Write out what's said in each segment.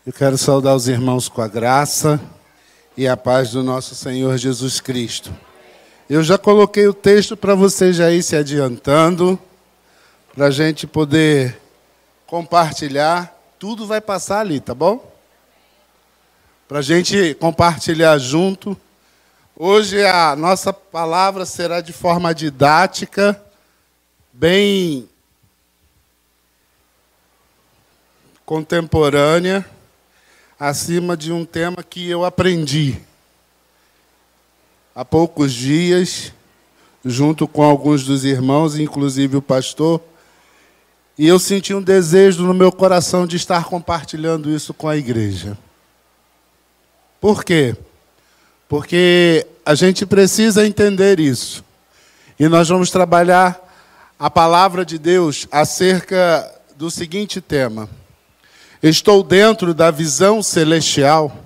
Eu quero saudar os irmãos com a graça e a paz do nosso Senhor Jesus Cristo. Eu já coloquei o texto para vocês já ir se adiantando, para a gente poder compartilhar. Tudo vai passar ali, tá bom? Para a gente compartilhar junto. Hoje a nossa palavra será de forma didática, bem contemporânea, acima de um tema que eu aprendi há poucos dias, junto com alguns dos irmãos, inclusive o pastor, e eu senti um desejo no meu coração de estar compartilhando isso com a igreja. Por quê? Porque a gente precisa entender isso. E nós vamos trabalhar a palavra de Deus acerca do seguinte tema. Estou dentro da visão celestial.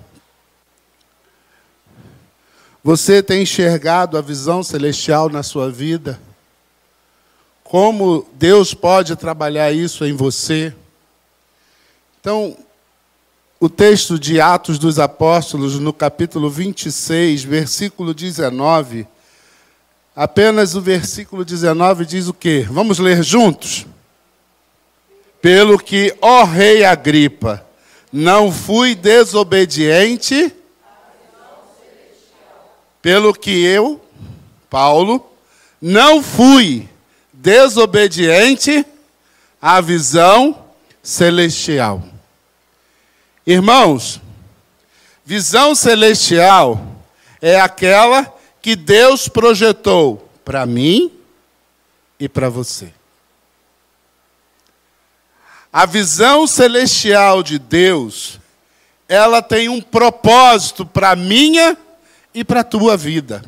Você tem enxergado a visão celestial na sua vida? Como Deus pode trabalhar isso em você? Então, o texto de Atos dos Apóstolos, no capítulo 26, versículo 19, apenas o versículo 19 diz o quê? Vamos ler juntos? Pelo que, ó rei Agripa, não fui desobediente, pelo que eu, Paulo, não fui desobediente à visão celestial. Irmãos, visão celestial é aquela que Deus projetou para mim e para você. A visão celestial de Deus, ela tem um propósito para a minha e para a tua vida.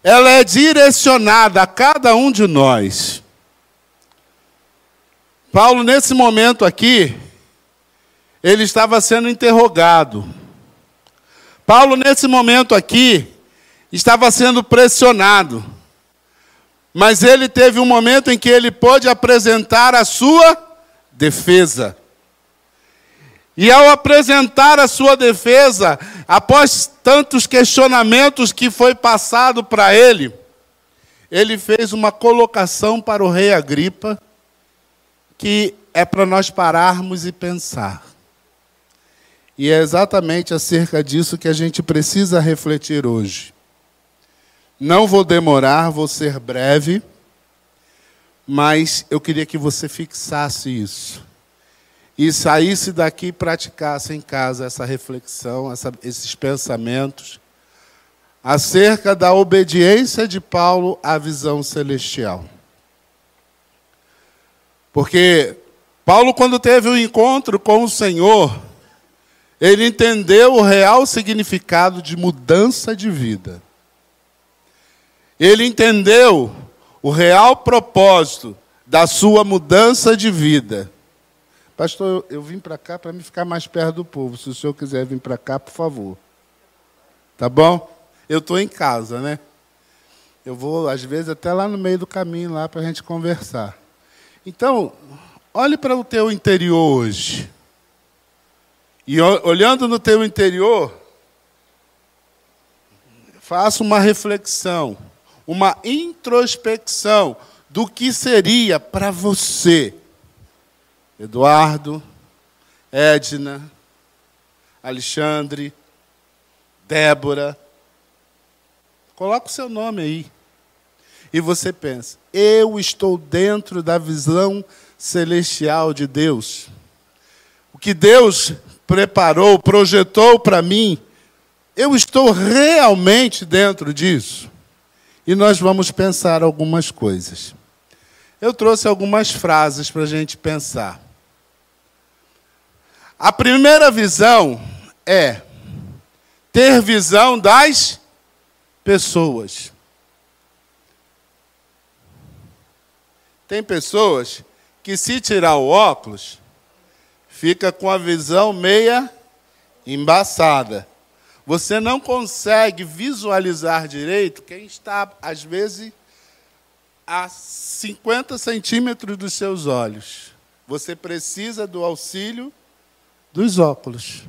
Ela é direcionada a cada um de nós. Paulo, nesse momento aqui, ele estava sendo interrogado. Paulo, nesse momento aqui, estava sendo pressionado. Mas ele teve um momento em que ele pôde apresentar a sua defesa. E ao apresentar a sua defesa, após tantos questionamentos que foi passado para ele, ele fez uma colocação para o rei Agripa, que é para nós pararmos e pensar. E é exatamente acerca disso que a gente precisa refletir hoje. Não vou demorar, vou ser breve, mas eu queria que você fixasse isso. E saísse daqui e praticasse em casa essa reflexão, esses pensamentos, acerca da obediência de Paulo à visão celestial. Porque Paulo, quando teve um encontro com o Senhor, ele entendeu o real significado de mudança de vida. Ele entendeu o real propósito da sua mudança de vida. Pastor, eu vim para cá para me ficar mais perto do povo. Se o senhor quiser vir para cá, por favor. Tá bom? Eu estou em casa, né? Eu vou, às vezes, até lá no meio do caminho, lá para a gente conversar. Então, olhe para o teu interior hoje. E olhando no teu interior, faça uma reflexão, uma introspecção do que seria para você, Eduardo, Edna, Alexandre, Débora. Coloca o seu nome aí. E você pensa, eu estou dentro da visão celestial de Deus. O que Deus preparou, projetou para mim, eu estou realmente dentro disso? E nós vamos pensar algumas coisas. Eu trouxe algumas frases para a gente pensar. A primeira visão é ter visão das pessoas. Tem pessoas que, se tirar o óculos, fica com a visão meia embaçada. Você não consegue visualizar direito quem está, às vezes, a 50 centímetros dos seus olhos. Você precisa do auxílio dos óculos.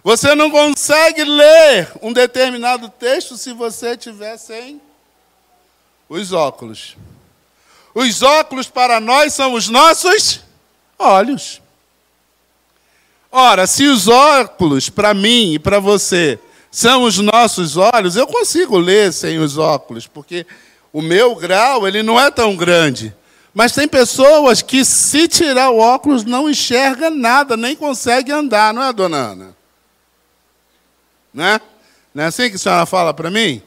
Você não consegue ler um determinado texto se você estiver sem os óculos. Os óculos para nós são os nossos olhos. Ora, se os óculos para mim e para você são os nossos olhos, eu consigo ler sem os óculos, porque o meu grau ele não é tão grande. Mas tem pessoas que, se tirar o óculos, não enxerga nada, nem consegue andar, não é, dona Ana? Né? Não é assim que a senhora fala para mim?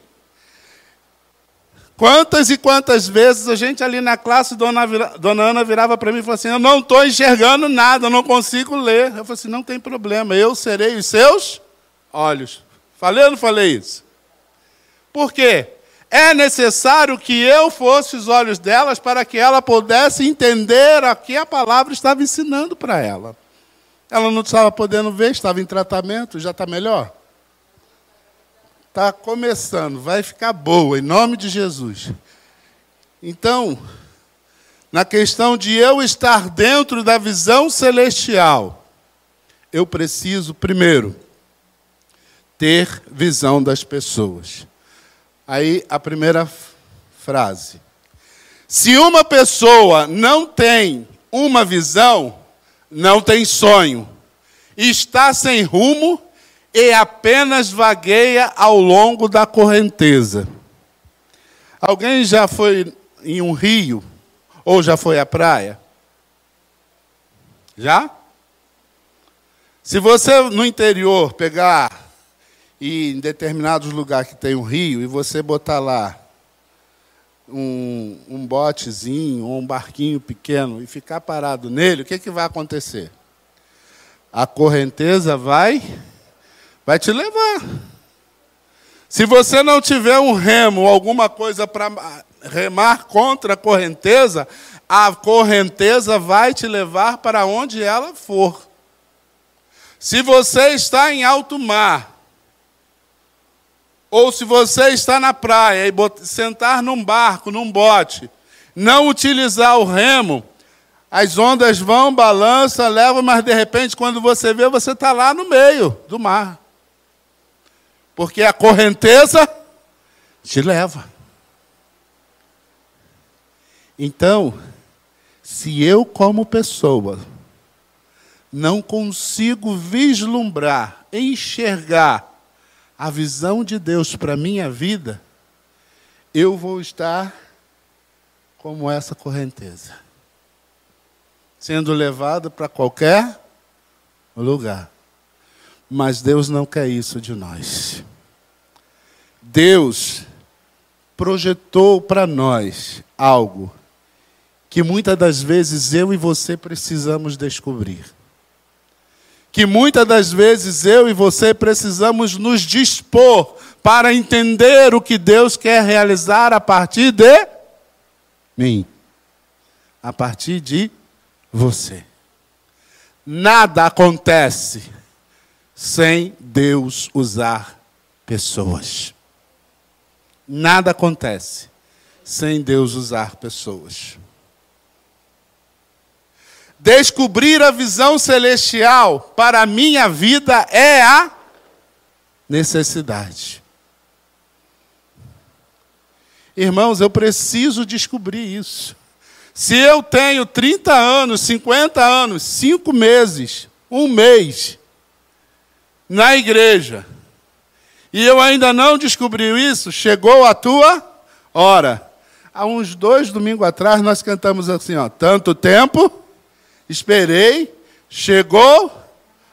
Quantas e quantas vezes a gente ali na classe, dona Ana virava para mim e falava assim, eu não estou enxergando nada, eu não consigo ler. Eu falei assim, não tem problema, eu serei os seus olhos. Falei ou não falei isso? Por quê? É necessário que eu fosse os olhos delas para que ela pudesse entender o que a palavra estava ensinando para ela. Ela não estava podendo ver, estava em tratamento, já está melhor? Está começando, vai ficar boa, em nome de Jesus. Então, na questão de eu estar dentro da visão celestial, eu preciso, primeiro, ter visão das pessoas. Aí, a primeira frase. Se uma pessoa não tem uma visão, não tem sonho, está sem rumo, e apenas vagueia ao longo da correnteza. Alguém já foi em um rio? Ou já foi à praia? Já? Se você no interior pegar e em determinados lugares que tem um rio e você botar lá um botezinho ou um barquinho pequeno e ficar parado nele, o que vai acontecer? A correnteza vai te levar. Se você não tiver um remo ou alguma coisa para remar contra a correnteza vai te levar para onde ela for. Se você está em alto mar, ou se você está na praia e sentar num barco, num bote, não utilizar o remo, as ondas vão, balançam, levam, mas de repente, quando você vê, você está lá no meio do mar. Porque a correnteza te leva. Então, se eu, como pessoa, não consigo vislumbrar, enxergar a visão de Deus para a minha vida, eu vou estar como essa correnteza, sendo levado para qualquer lugar. Mas Deus não quer isso de nós. Deus projetou para nós algo que muitas das vezes eu e você precisamos descobrir. Que muitas das vezes eu e você precisamos nos dispor para entender o que Deus quer realizar a partir de mim. A partir de você. Nada acontece sem Deus usar pessoas. Nada acontece sem Deus usar pessoas. Descobrir a visão celestial para a minha vida é a necessidade. Irmãos, eu preciso descobrir isso. Se eu tenho 30 anos, 50 anos, 5 meses, 1 mês, na igreja, e eu ainda não descobri isso, chegou a tua hora. Há uns 2 domingos atrás, nós cantamos assim, ó, tanto tempo, esperei, chegou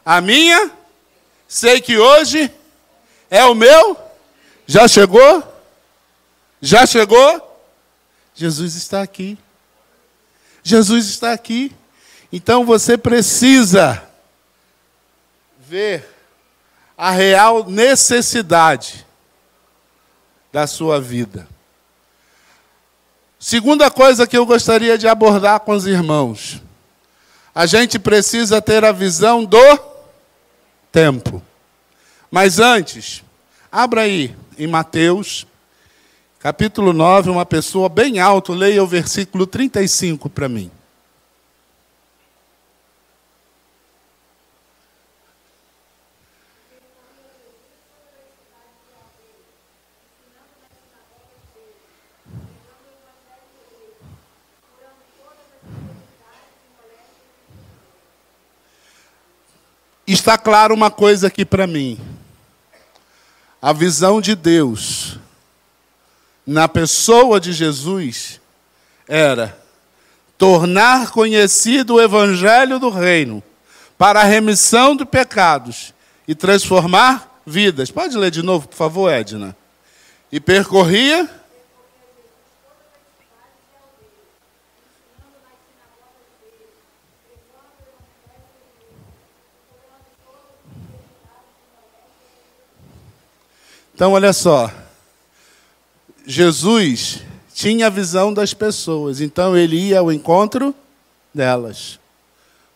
a minha, sei que hoje é o meu, já chegou? Já chegou? Jesus está aqui. Jesus está aqui. Então você precisa ver a real necessidade da sua vida. Segunda coisa que eu gostaria de abordar com os irmãos. A gente precisa ter a visão do tempo. Mas antes, abra aí em Mateus, capítulo 9, uma pessoa bem alto, leia o versículo 35 para mim. está claro uma coisa aqui para mim. A visão de Deus na pessoa de Jesus era tornar conhecido o evangelho do reino para a remissão de pecados e transformar vidas. Pode ler de novo, por favor, Edna? E percorria... Então, olha só. Jesus tinha a visão das pessoas, então ele ia ao encontro delas.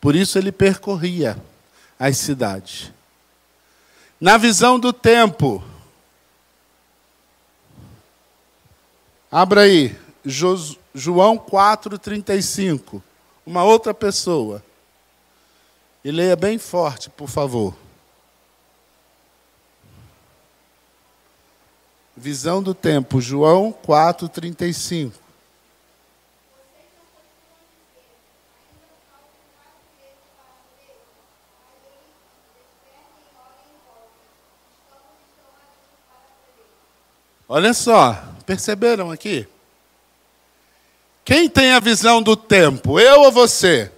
Por isso ele percorria as cidades. Na visão do tempo, abra aí, João 4,35. Uma outra pessoa. E leia bem forte, por favor. Visão do tempo, João 4,35. Olha só, perceberam aqui? Quem tem a visão do tempo, eu ou você?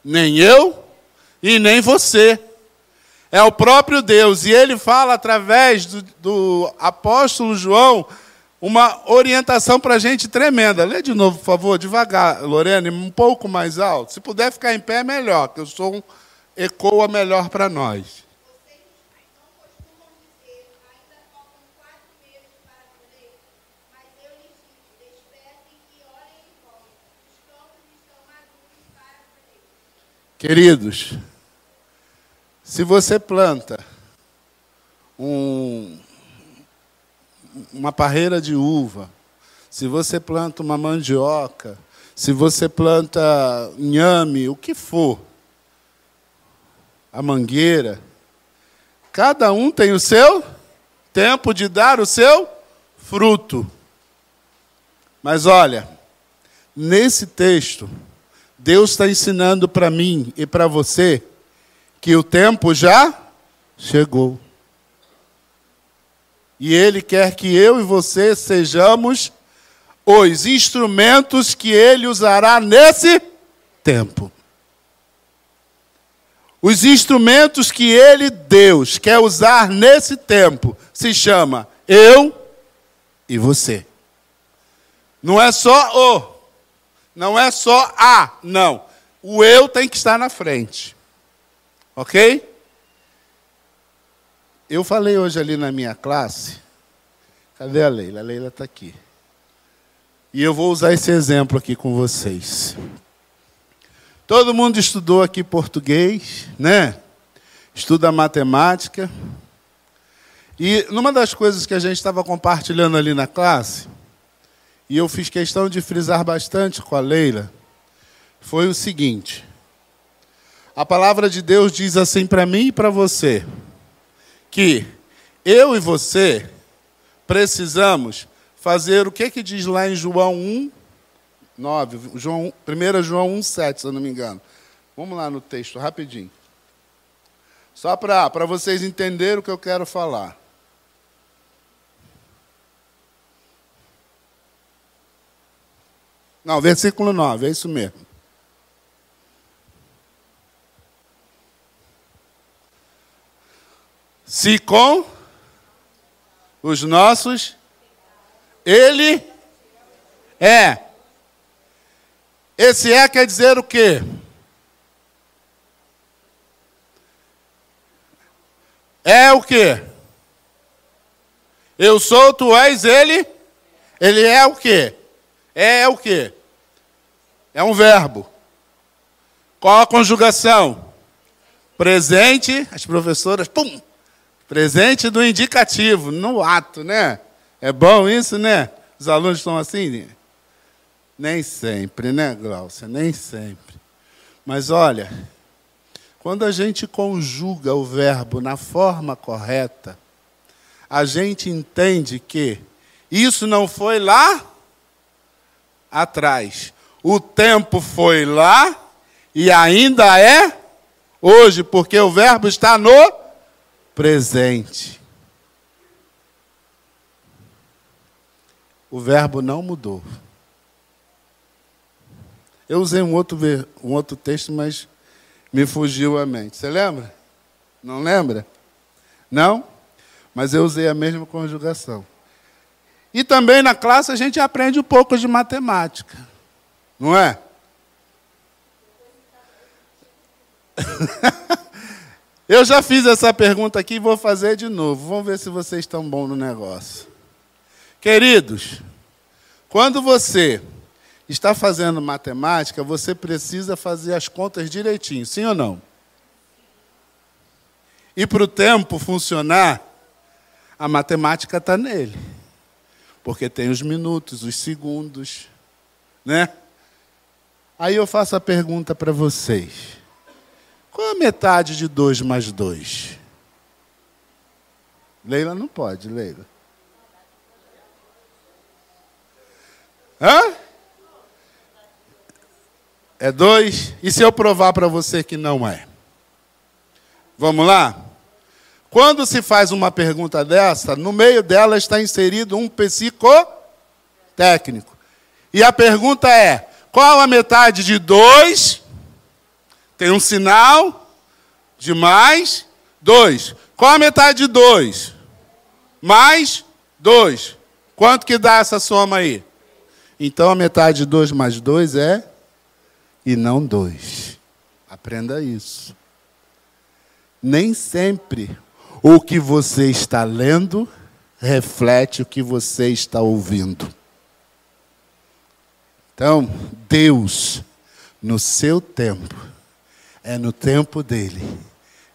Nem eu e nem você. É o próprio Deus. E ele fala através do apóstolo João uma orientação para a gente tremenda. Lê de novo, por favor, devagar, Lorena, um pouco mais alto. Se puder ficar em pé, é melhor, que eu sou ecoa melhor para nós. Queridos, se você planta uma parreira de uva, se você planta uma mandioca, se você planta inhame, o que for, a mangueira, cada um tem o seu tempo de dar o seu fruto. Mas olha, nesse texto, Deus está ensinando para mim e para você que o tempo já chegou. E Ele quer que eu e você sejamos os instrumentos que Ele usará nesse tempo. Os instrumentos que Ele, Deus, quer usar nesse tempo se chama eu e você. Não é só o. Não é só a, não. O eu tem que estar na frente. Ok? Eu falei hoje ali na minha classe. Cadê a Leila? A Leila está aqui. E eu vou usar esse exemplo aqui com vocês. Todo mundo estudou aqui português, né? Estuda matemática. E numa das coisas que a gente estava compartilhando ali na classe, e eu fiz questão de frisar bastante com a Leila, foi o seguinte. A palavra de Deus diz assim para mim e para você, que eu e você precisamos fazer o que diz lá em João 1:9, 1 João 1:7, se eu não me engano. Vamos lá no texto, rapidinho. Só para vocês entenderem o que eu quero falar. Não, versículo 9, é isso mesmo. Se com os nossos, Ele é. Esse é quer dizer o quê? É o quê? Eu sou, tu és, Ele. Ele é o quê? É o quê? É um verbo. Qual a conjugação? Presente, as professoras, pum! Presente do indicativo, no ato, né? É bom isso, né? Os alunos estão assim? Nem sempre, né, Glaucia? Nem sempre. Mas olha, quando a gente conjuga o verbo na forma correta, a gente entende que isso não foi lá atrás. O tempo foi lá e ainda é hoje, porque o verbo está no presente. O verbo não mudou. Eu usei um outro texto, mas me fugiu a mente. Você lembra? Não lembra? Não? Mas eu usei a mesma conjugação. E também na classe a gente aprende um pouco de matemática. Não é? Eu já fiz essa pergunta aqui e vou fazer de novo. Vamos ver se vocês estão bons no negócio. Queridos, quando você está fazendo matemática, você precisa fazer as contas direitinho, sim ou não? E para o tempo funcionar, a matemática está nele. Porque tem os minutos, os segundos, né? Aí eu faço a pergunta para vocês. Qual a metade de 2 mais 2? Leila não pode, Leila. Hã? É 2? E se eu provar para você que não é? Vamos lá? Quando se faz uma pergunta dessa, no meio dela está inserido um psicotécnico. E a pergunta é, qual a metade de 2? Tem um sinal de mais 2. Qual a metade de 2? Mais 2. Quanto que dá essa soma aí? Então a metade de 2 mais 2 é e não 2. Aprenda isso. Nem sempre o que você está lendo reflete o que você está ouvindo. Então, Deus, no seu tempo, é no tempo dele,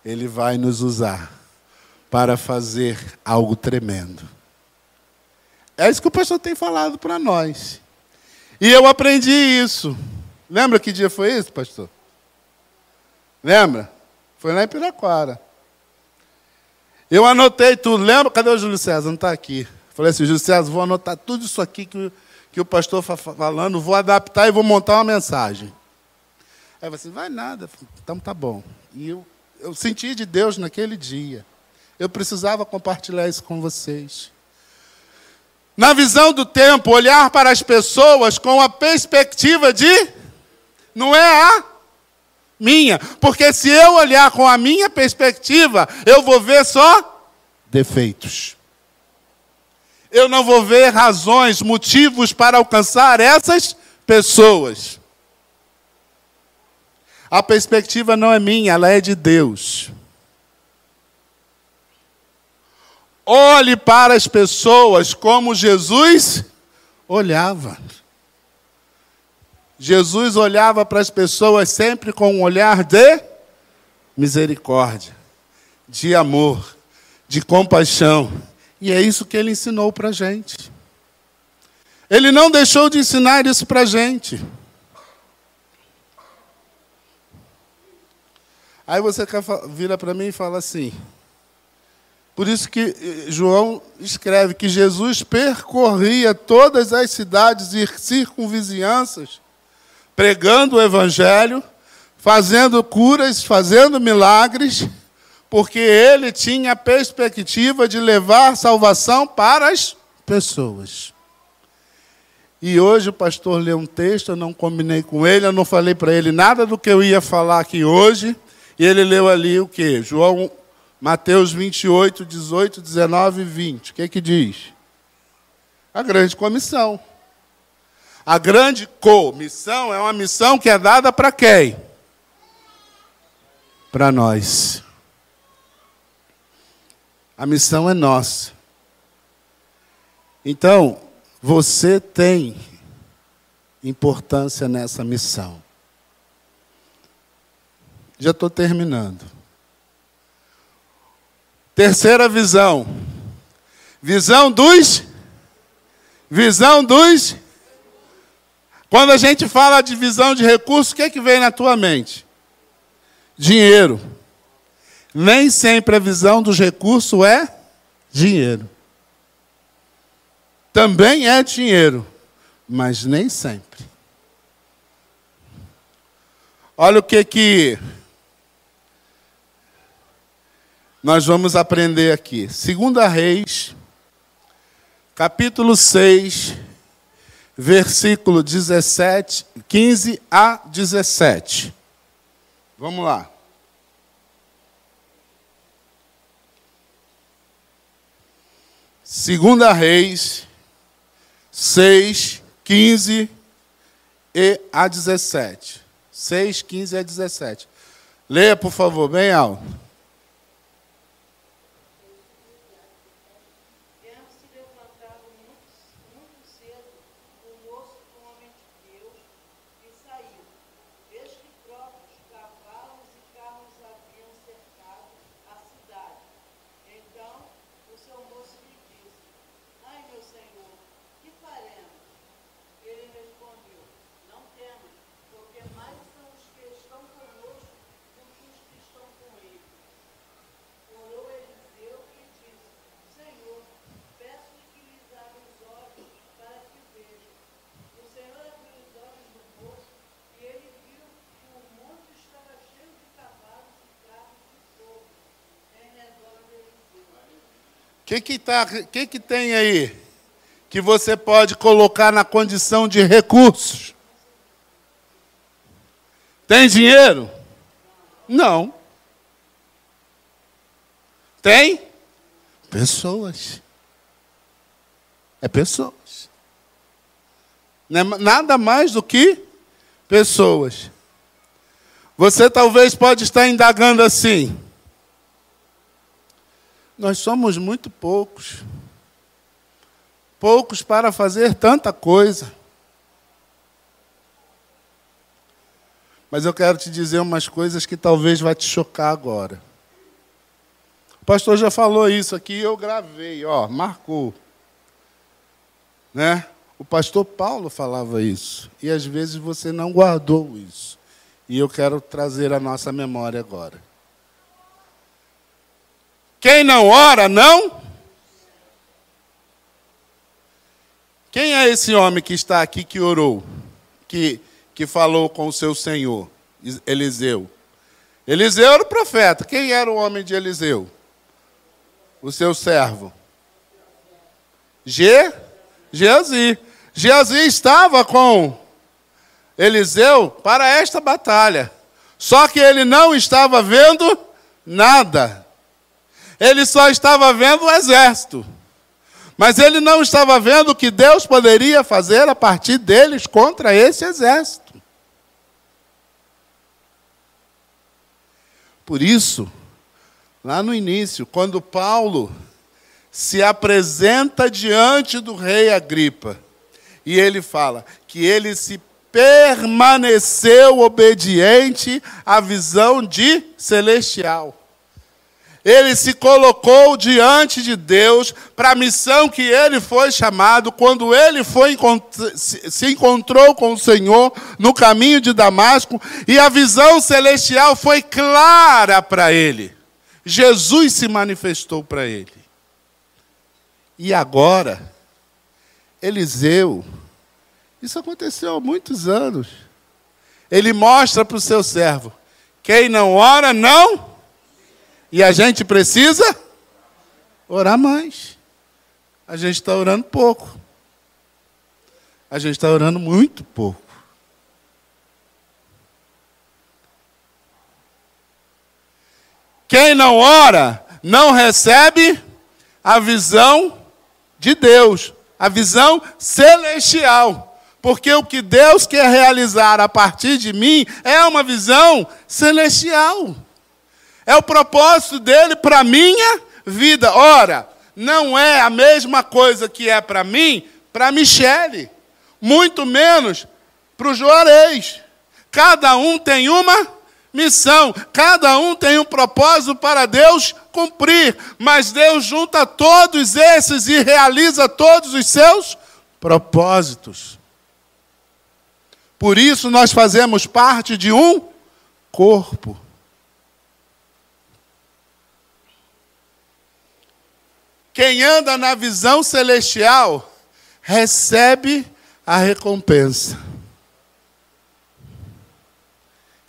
ele vai nos usar para fazer algo tremendo. É isso que o pastor tem falado para nós. E eu aprendi isso. Lembra que dia foi isso, pastor? Lembra? Foi lá em Piraquara. Eu anotei tudo. Lembra? Cadê o Júlio César? Não está aqui. Falei assim, Júlio César, vou anotar tudo isso aqui que o pastor está falando, vou adaptar e vou montar uma mensagem. Aí você, vai nada. Então tá bom. E eu senti de Deus naquele dia. Eu precisava compartilhar isso com vocês. Na visão do tempo, olhar para as pessoas com a perspectiva de... Não é a minha. Porque se eu olhar com a minha perspectiva, eu vou ver só defeitos. Eu não vou ver razões, motivos para alcançar essas pessoas. A perspectiva não é minha, ela é de Deus. Olhe para as pessoas como Jesus olhava. Jesus olhava para as pessoas sempre com um olhar de misericórdia, de amor, de compaixão. E é isso que ele ensinou para a gente. Ele não deixou de ensinar isso para a gente. Aí você vira para mim e fala assim... Por isso que João escreve que Jesus percorria todas as cidades e circunvizinhanças, pregando o Evangelho, fazendo curas, fazendo milagres, porque ele tinha a perspectiva de levar salvação para as pessoas. E hoje o pastor leu um texto, eu não combinei com ele, eu não falei para ele nada do que eu ia falar aqui hoje, e ele leu ali o quê? Mateus 28, 18, 19 e 20. O que que diz? A grande comissão. A grande comissão é uma missão que é dada para quem? Para nós. A missão é nossa. Então, você tem importância nessa missão. Já estou terminando. Terceira visão. Visão dos... Quando a gente fala de visão de recursos, o que é que vem na tua mente? Dinheiro. Nem sempre a visão dos recursos é dinheiro. Também é dinheiro, mas nem sempre. Olha o que Nós vamos aprender aqui. 2 Reis, capítulo 6, versículo 17, 15 a 17. Vamos lá. Segunda Reis 6, 15 e a 17. 6, 15 a 17. Leia, por favor, bem alto. O que tem aí que você pode colocar na condição de recursos? Tem dinheiro? Não. Tem? Pessoas. É pessoas. Não é nada mais do que pessoas. Você talvez pode estar indagando assim: nós somos muito poucos. Poucos para fazer tanta coisa. Mas eu quero te dizer umas coisas que talvez vai te chocar agora. O pastor já falou isso aqui, eu gravei, marcou. Né? O pastor Paulo falava isso. E às vezes você não guardou isso. E eu quero trazer à nossa memória agora. Quem não ora, não? Quem é esse homem que está aqui, que orou? Que falou com o seu senhor, Eliseu? Eliseu era o profeta. Quem era o homem de Eliseu? O seu servo. Geazi. Geazi estava com Eliseu para esta batalha. Só que ele não estava vendo nada. Ele só estava vendo o exército. Mas ele não estava vendo o que Deus poderia fazer a partir deles contra esse exército. Por isso, lá no início, quando Paulo se apresenta diante do rei Agripa, e ele fala que ele se permaneceu obediente à visão de celestial. Ele se colocou diante de Deus para a missão que ele foi chamado quando ele se encontrou com o Senhor no caminho de Damasco, e a visão celestial foi clara para ele. Jesus se manifestou para ele. E agora, Eliseu, isso aconteceu há muitos anos, ele mostra para o seu servo: quem não ora, não. E a gente precisa orar mais. A gente está orando pouco. A gente está orando muito pouco. Quem não ora, não recebe a visão de Deus, a visão celestial. Porque o que Deus quer realizar a partir de mim é uma visão celestial. É o propósito dele para a minha vida. Ora, não é a mesma coisa que é para mim, para Michele. Muito menos para o Juarez. Cada um tem uma missão. Cada um tem um propósito para Deus cumprir. Mas Deus junta todos esses e realiza todos os seus propósitos. Por isso nós fazemos parte de um corpo. Quem anda na visão celestial recebe a recompensa.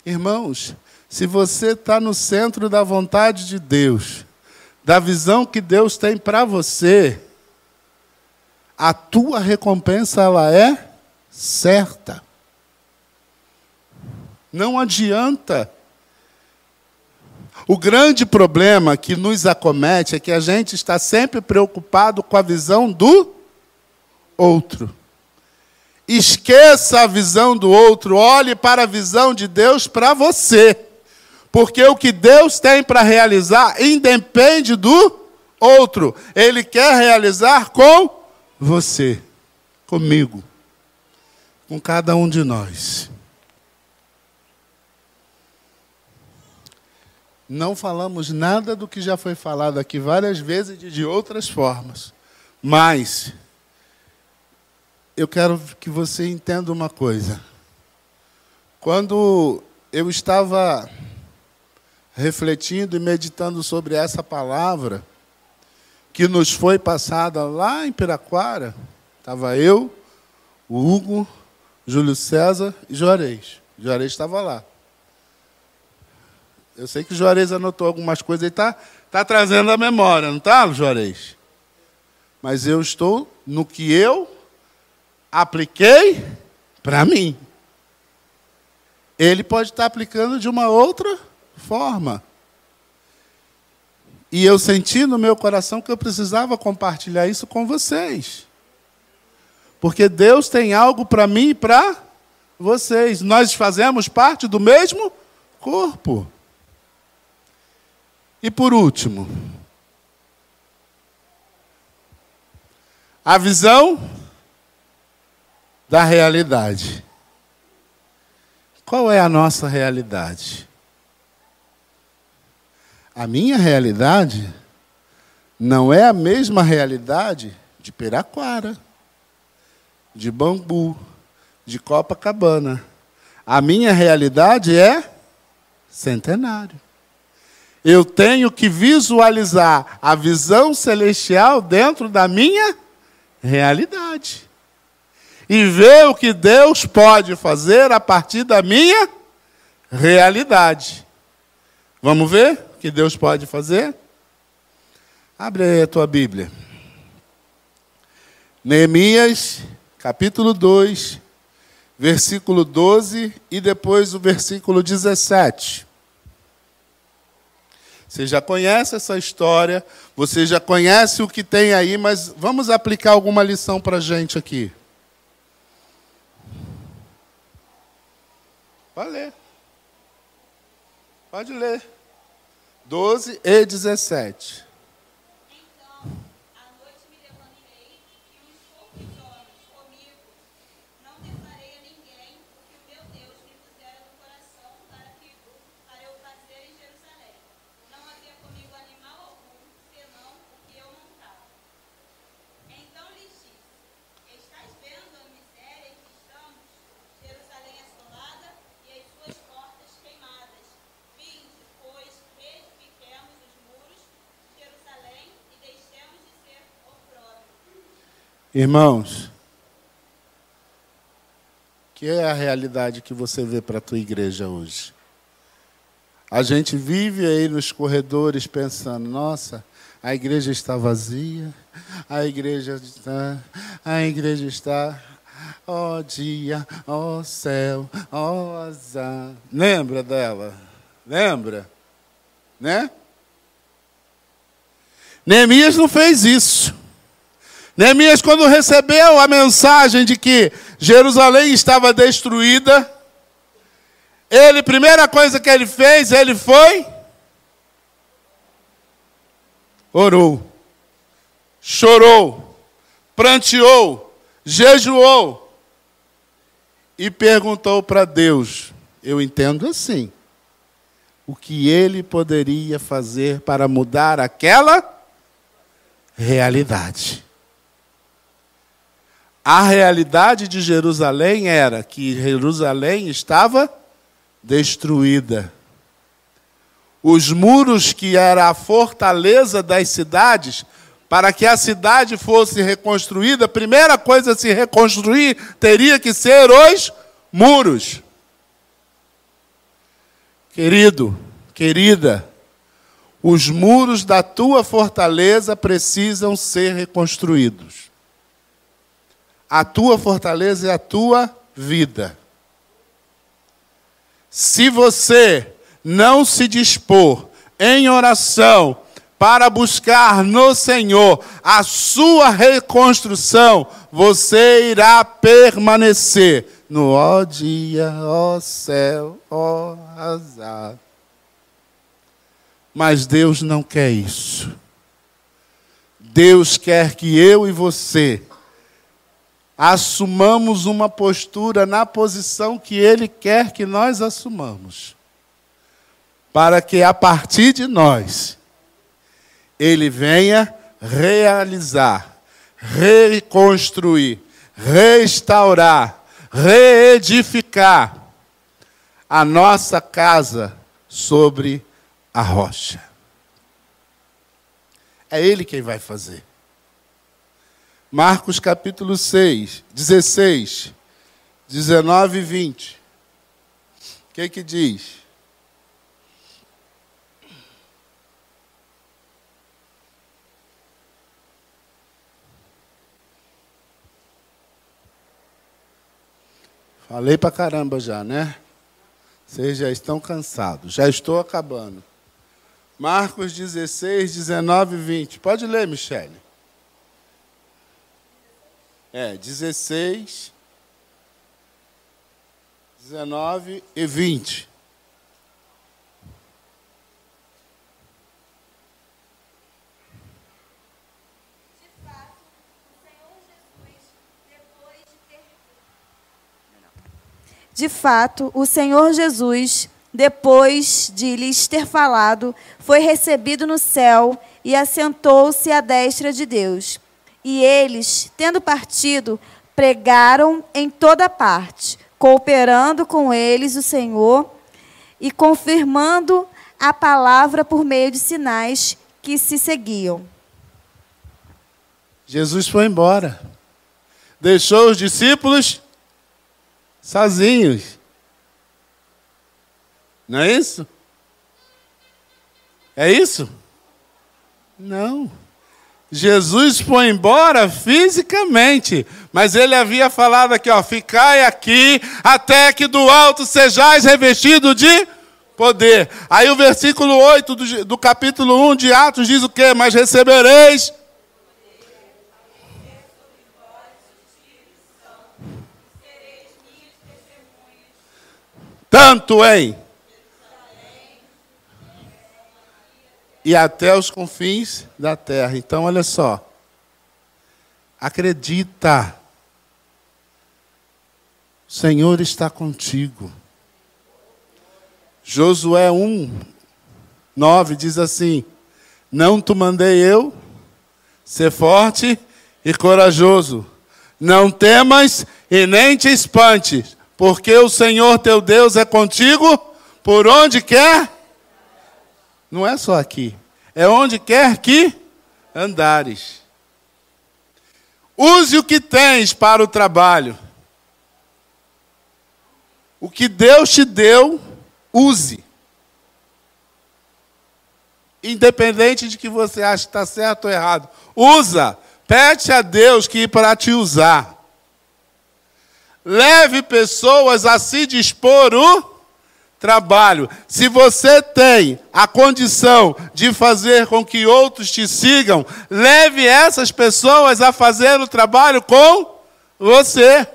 Irmãos, se você está no centro da vontade de Deus, da visão que Deus tem para você, a tua recompensa ela é certa. Não adianta. O grande problema que nos acomete é que a gente está sempre preocupado com a visão do outro. Esqueça a visão do outro, olhe para a visão de Deus para você. Porque o que Deus tem para realizar independe do outro. Ele quer realizar com você, comigo, com cada um de nós. Não falamos nada do que já foi falado aqui várias vezes e de outras formas. Mas eu quero que você entenda uma coisa. Quando eu estava refletindo e meditando sobre essa palavra que nos foi passada lá em Piraquara, estava eu, o Hugo, Júlio César e Juarez. Juarez estava lá. Eu sei que o Juarez anotou algumas coisas e está trazendo a memória, não está, Juarez? Mas eu estou no que eu apliquei para mim. Ele pode estar aplicando de uma outra forma. E eu senti no meu coração que eu precisava compartilhar isso com vocês. Porque Deus tem algo para mim e para vocês. Nós fazemos parte do mesmo corpo. E por último, a visão da realidade. Qual é a nossa realidade? A minha realidade não é a mesma realidade de Piraquara, de Bangu, de Copacabana. A minha realidade é Centenário. Eu tenho que visualizar a visão celestial dentro da minha realidade. E ver o que Deus pode fazer a partir da minha realidade. Vamos ver o que Deus pode fazer? Abre aí a tua Bíblia. Neemias, capítulo 2, versículo 12 e depois o versículo 17. Você já conhece essa história, você já conhece o que tem aí, mas vamos aplicar alguma lição para a gente aqui. Pode ler. Pode ler. 12 e 17. Irmãos, que é a realidade que você vê para a tua igreja hoje? A gente vive aí nos corredores pensando, nossa, a igreja está vazia, a igreja está, ó dia, ó céu, ó azar. Lembra dela? Lembra? Né? Neemias não fez isso. Neemias, quando recebeu a mensagem de que Jerusalém estava destruída, primeira coisa que ele fez, ele foi, orou, chorou, pranteou, jejuou e perguntou para Deus, eu entendo assim, o que ele poderia fazer para mudar aquela realidade. A realidade de Jerusalém era que Jerusalém estava destruída. Os muros que era a fortaleza das cidades, para que a cidade fosse reconstruída, a primeira coisa a se reconstruir teria que ser os muros. Querido, querida, Os muros da tua fortaleza precisam ser reconstruídos. A tua fortaleza é a tua vida. Se você não se dispor em oração para buscar no Senhor a sua reconstrução, você irá permanecer no ó dia, ó céu, ó azar. Mas Deus não quer isso. Deus quer que eu e você assumamos uma postura na posição que Ele quer que nós assumamos. Para que a partir de nós, Ele venha realizar, reconstruir, restaurar, reedificar a nossa casa sobre a rocha. É Ele quem vai fazer. Marcos capítulo 6, 16, 19 e 20. O que diz? Falei pra caramba já, né? Vocês já estão cansados. Já estou acabando. Marcos 16, 19 e 20. Pode ler, Michele. 16, 19 e 20. De fato, o Senhor Jesus, depois de lhes ter falado, foi recebido no céu e assentou-se à destra de Deus. E eles, tendo partido, pregaram em toda parte, cooperando com eles o Senhor e confirmando a palavra por meio de sinais que se seguiam. Jesus foi embora. Deixou os discípulos sozinhos. Não é isso? É isso? Não. Jesus foi embora fisicamente, mas ele havia falado aqui, ó, ficai aqui até que do alto sejais revestido de poder. Aí o versículo 8 do capítulo 1 de Atos diz o quê? Mas recebereis tanto em e até os confins da terra. Então, olha só. Acredita. O Senhor está contigo. Josué 1, 9 diz assim: não te mandei eu, ser forte e corajoso. Não temas e nem te espantes, porque o Senhor teu Deus é contigo por onde quer. Não é só aqui. É onde quer que andares. Use o que tens para o trabalho. O que Deus te deu, use. Independente de que você ache que está certo ou errado. Usa. Pede a Deus que para te usar. Leve pessoas a se dispor o trabalho. Se você tem a condição de fazer com que outros te sigam, leve essas pessoas a fazer o trabalho com você.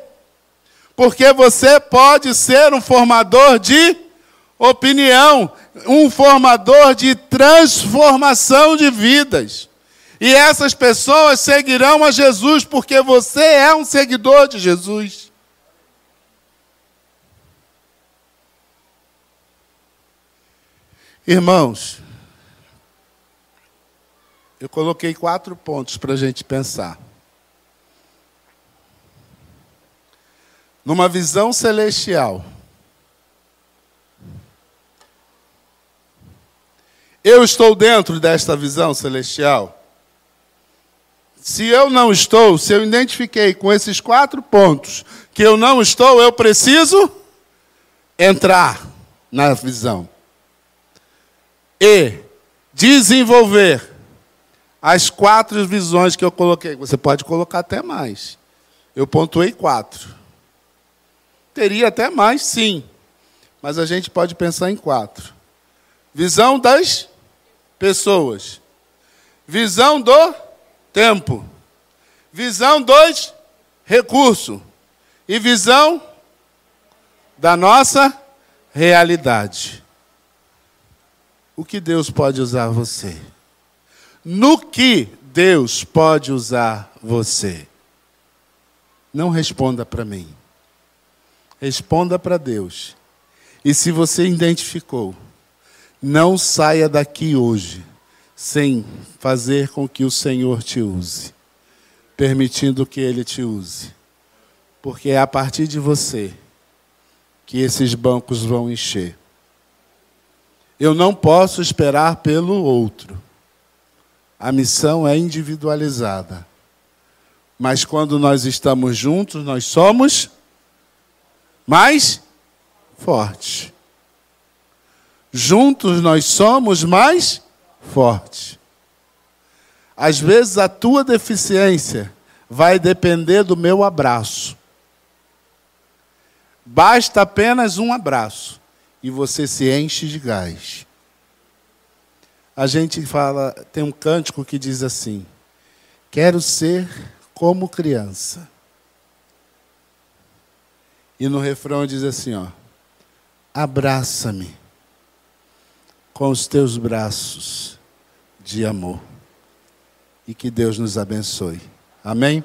Porque você pode ser um formador de opinião, um formador de transformação de vidas. E essas pessoas seguirão a Jesus, porque você é um seguidor de Jesus. Irmãos, eu coloquei 4 pontos para a gente pensar. Numa visão celestial, eu estou dentro desta visão celestial? Se eu não estou, se eu identifiquei com esses 4 pontos que eu não estou, eu preciso entrar na visão. E desenvolver as 4 visões que eu coloquei. Você pode colocar até mais. Eu pontuei 4. Teria até mais, sim. Mas a gente pode pensar em 4. Visão das pessoas. Visão do tempo. Visão dos recursos. E visão da nossa realidade. O que Deus pode usar você? No que Deus pode usar você? Não responda para mim. Responda para Deus. E se você identificou, não saia daqui hoje sem fazer com que o Senhor te use, permitindo que Ele te use. Porque é a partir de você que esses bancos vão encher. Eu não posso esperar pelo outro. A missão é individualizada. Mas quando nós estamos juntos, nós somos mais fortes. Juntos nós somos mais fortes. Às vezes a tua deficiência vai depender do meu abraço. Basta apenas um abraço e você se enche de gás. A gente fala, tem um cântico que diz assim: quero ser como criança. E no refrão diz assim, ó: abraça-me com os teus braços de amor. E que Deus nos abençoe. Amém?